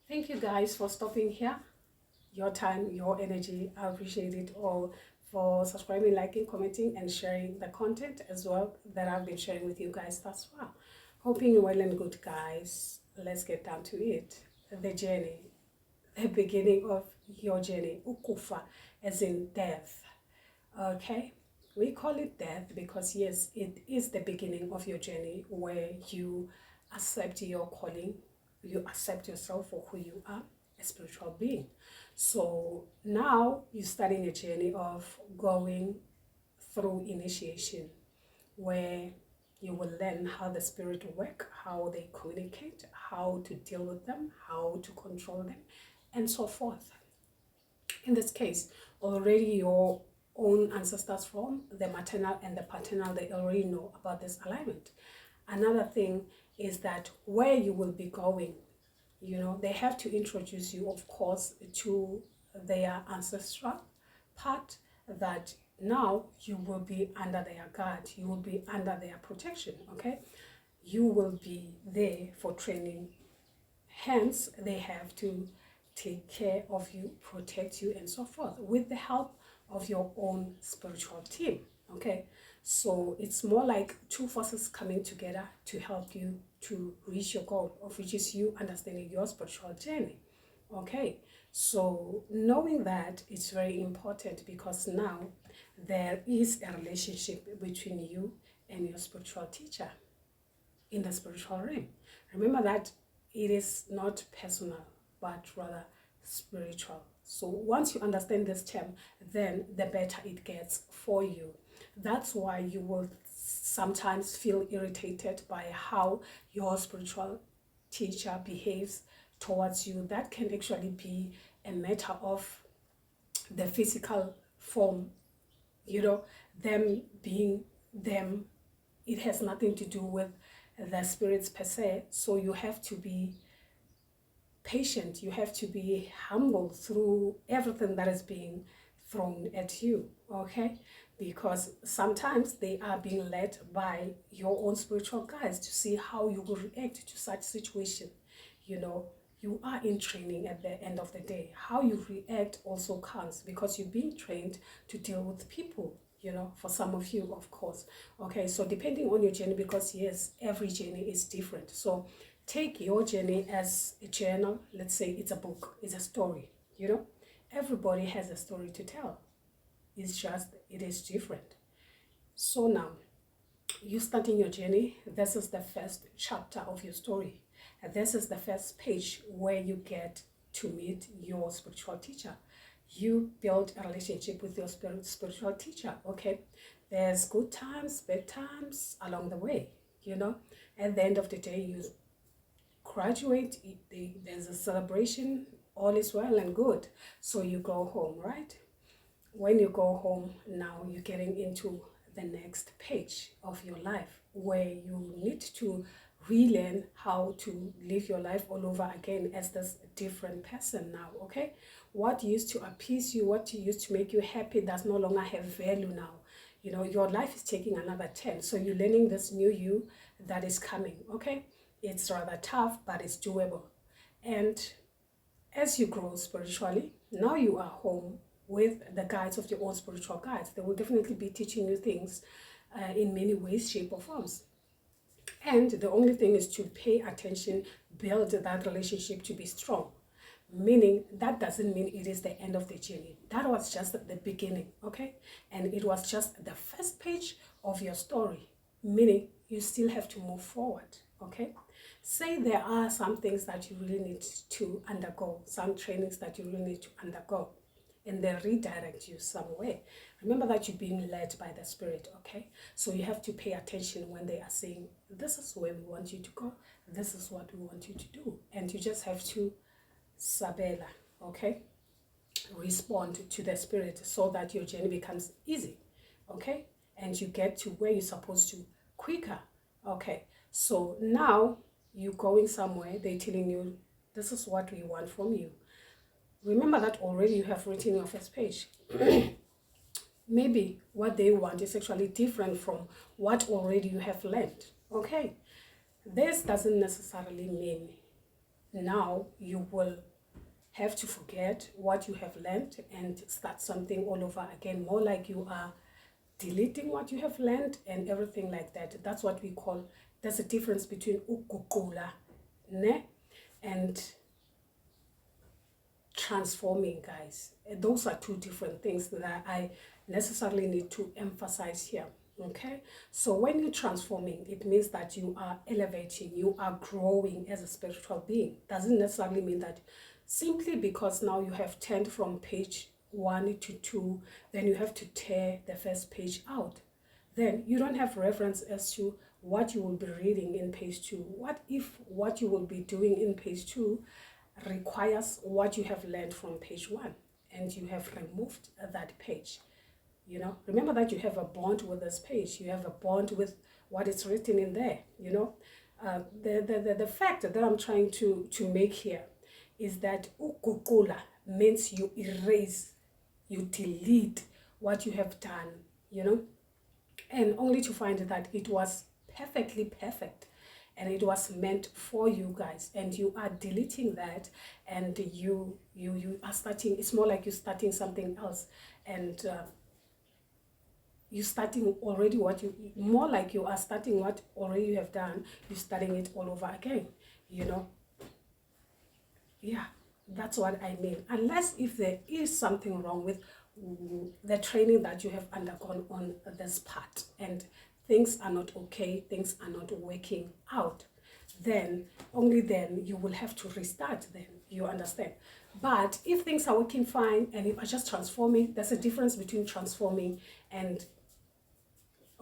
Thank you guys for stopping here. Your time, your energy, I appreciate it all for subscribing, liking, commenting, and sharing the content as well that I've been sharing with you guys thus far. Hoping you're well and good, guys. Let's get down to it. The journey, the beginning of your journey, ukufa, as in death. Okay, we call it death because yes, it is the beginning of your journey where you accept your calling, you accept yourself for who you are, a spiritual being. So now you're starting a journey of going through initiation where you will learn how the spirit work, how they communicate, how to deal with them, how to control them, and so forth. In this case, already your own ancestors from the maternal and the paternal, they already know about this alignment. Another thing is that where you will be going, they have to introduce you, of course, to their ancestral part, that now you will be under their guard, you will be under their protection, okay? You will be there for training. Hence, they have to take care of you, protect you, and so forth with the help of your own spiritual team. Okay, so it's more like two forces coming together to help you to reach your goal, of which is you understanding your spiritual journey. Okay, so knowing that it's very important because now there is a relationship between you and your spiritual teacher in the spiritual realm. Remember that it is not personal, but rather spiritual. So once you understand this term, then the better it gets for you. That's why you will sometimes feel irritated by how your spiritual teacher behaves towards you. That can actually be a matter of the physical form, them being them. It has nothing to do with the spirits per se. So you have to be patient, you have to be humble through everything that is being thrown at you, okay? Because sometimes they are being led by your own spiritual guides to see how you will react to such situation. You are in training at the end of the day. How you react also counts because you're being trained to deal with people, for some of you, of course. Okay, so depending on your journey, because yes, every journey is different. So take your journey as a journal. Let's say it's a book, it's a story, Everybody has a story to tell. It's just, it is different. So now, you starting your journey, this is the first chapter of your story. And this is the first page where you get to meet your spiritual teacher. You build a relationship with your spiritual teacher, okay? There's good times, bad times along the way, At the end of the day, you graduate, there's a celebration, all is well and good. So you go home, right? When you go home, now you're getting into the next page of your life where you need to relearn how to live your life all over again as this different person now, okay? What used to appease you, what used to make you happy does no longer have value now. Your life is taking another turn. So you're learning this new you that is coming, okay? It's rather tough, but it's doable. And as you grow spiritually, now you are home with the guides of your own spiritual guides. They will definitely be teaching you things in many ways, shape, or forms. And the only thing is to pay attention, build that relationship to be strong. Meaning, that doesn't mean it is the end of the journey. That was just the beginning, okay? And it was just the first page of your story. Meaning, you still have to move forward, okay? Say there are some things that you really need to undergo, some trainings that you really need to undergo, and they redirect you somewhere. Remember that you're being led by the Spirit, okay? So you have to pay attention when they are saying, this is where we want you to go, this is what we want you to do. And you just have to sabela, okay? Respond to the Spirit so that your journey becomes easy, okay? And you get to where you're supposed to quicker, okay? So now you're going somewhere, they're telling you, this is what we want from you. Remember that already you have written your first page. Maybe what they want is actually different from what already you have learned. Okay, this doesn't necessarily mean now you will have to forget what you have learned and start something all over again, more like you are deleting what you have learned and everything like that. That's what we call, there's a difference between ukufa ne and transforming, guys. Those are two different things that I necessarily need to emphasize here. Okay, so when you're transforming, it means that you are elevating, you are growing as a spiritual being. Doesn't necessarily mean that simply because now you have turned from page 1 to 2, then you have to tear the first page out. Then you don't have reference as to what you will be reading in page 2. What if what you will be doing in page 2 requires what you have learned from page 1 and you have removed that page? You know, remember that you have a bond with this page, you have a bond with what is written in there. You know, the fact that I'm trying to make here is that ukuqula means you erase, you delete what you have done, you know, and only to find that it was perfectly perfect and it was meant for you guys, and you are deleting that, and you are starting, it's more like you're starting something else, and you starting already what you, more like you are starting what already you have done, you're starting it all over again, you know. Yeah, that's what I mean. Unless if there is something wrong with the training that you have undergone on this part and things are not okay, things are not working out, then only then you will have to restart, then you understand. But if things are working fine and you are just transforming, there's a difference between transforming and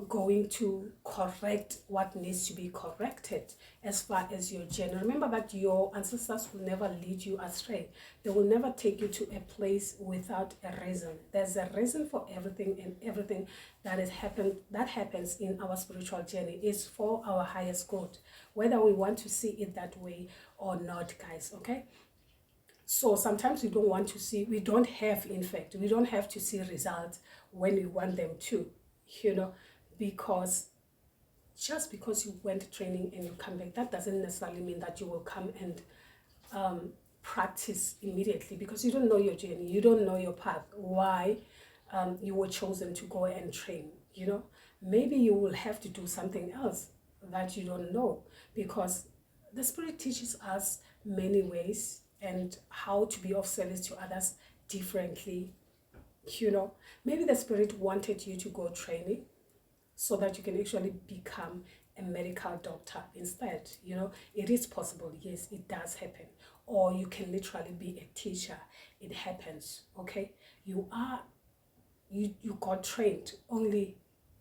going to correct what needs to be corrected as far as your journey. Remember that your ancestors will never lead you astray. They will never take you to a place without a reason. There's a reason for everything, and everything that happens in our spiritual journey is for our highest good, whether we want to see it that way or not, guys. Okay, so sometimes we don't want to see, we don't have to see results when we want them to, you know, because just because you went training and you come back, that doesn't necessarily mean that you will come and practice immediately, because you don't know your journey, you don't know your path, why you were chosen to go and train, you know. Maybe you will have to do something else that you don't know, because the Spirit teaches us many ways and how to be of service to others differently, you know. Maybe the Spirit wanted you to go training so that you can actually become a medical doctor instead. You know, it is possible, yes, it does happen. Or you can literally be a teacher. It happens, okay? You got trained only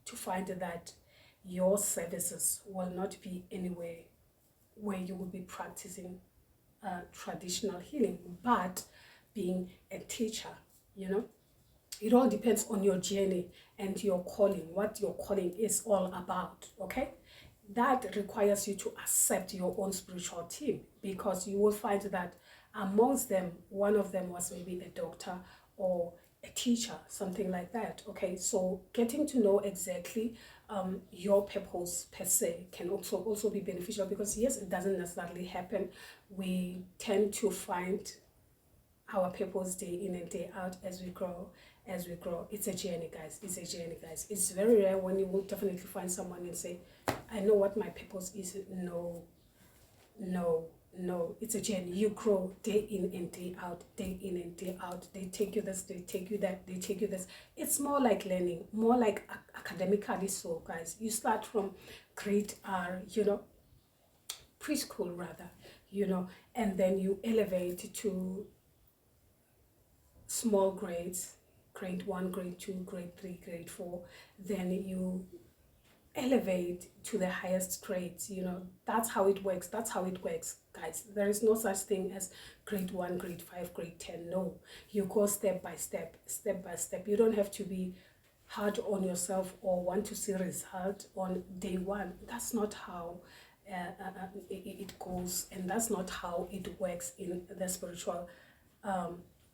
to find that your services will not be anywhere where you will be practicing traditional healing, but being a teacher, you know. It all depends on your journey and your calling, what your calling is all about, okay? That requires you to accept your own spiritual team, because you will find that amongst them, one of them was maybe a doctor or a teacher, something like that, okay? So getting to know exactly your purpose per se can also be beneficial, because yes, it doesn't necessarily happen. We tend to find our purpose day in and day out as we grow. It's a journey, guys. It's very rare when you will definitely find someone and say, I know what my purpose is. No, it's a journey. You grow day in and day out. They take you this, they take you that, they take you this. It's more like learning, more like academically. So guys, you start from grade R, you know, preschool rather, you know, and then you elevate to small grades, grade 1, grade 2, grade 3, grade 4, then you elevate to the highest grades, you know. That's how it works, guys. There is no such thing as grade 1, grade 5, grade 10. No, you go step by step. You don't have to be hard on yourself or want to see result on day 1. That's not how it goes, and that's not how it works in the spiritual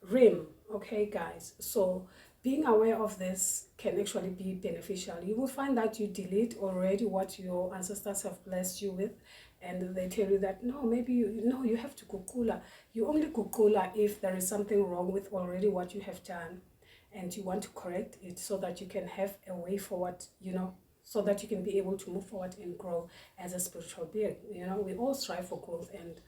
realm, okay, guys. So being aware of this can actually be beneficial. You will find that you delete already what your ancestors have blessed you with, and they tell you that no, maybe you have to kukula. You only kukula if there is something wrong with already what you have done, and you want to correct it so that you can have a way forward, so that you can be able to move forward and grow as a spiritual being. We all strive for growth and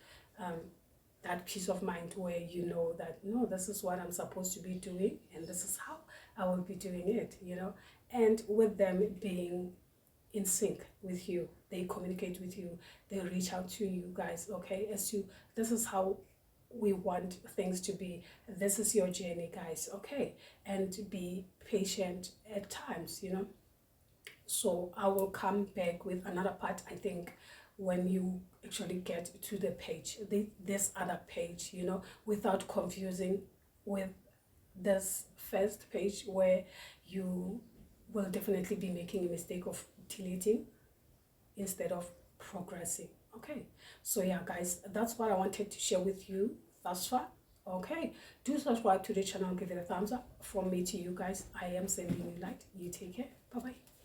that peace of mind where you know that no, this is what I'm supposed to be doing and this is how I will be doing it, and with them being in sync with you, they communicate with you, they reach out to you guys, okay, as to this is how we want things to be, this is your journey, guys, okay, and be patient at times. So I will come back with another part, I think, when you actually get to the page, this other page, without confusing with this first page, where you will definitely be making a mistake of deleting instead of progressing. Okay, so yeah, guys, that's what I wanted to share with you thus far. Okay, do subscribe to the channel, give it a thumbs up. From me to you guys, I am sending you light. You take care. Bye bye.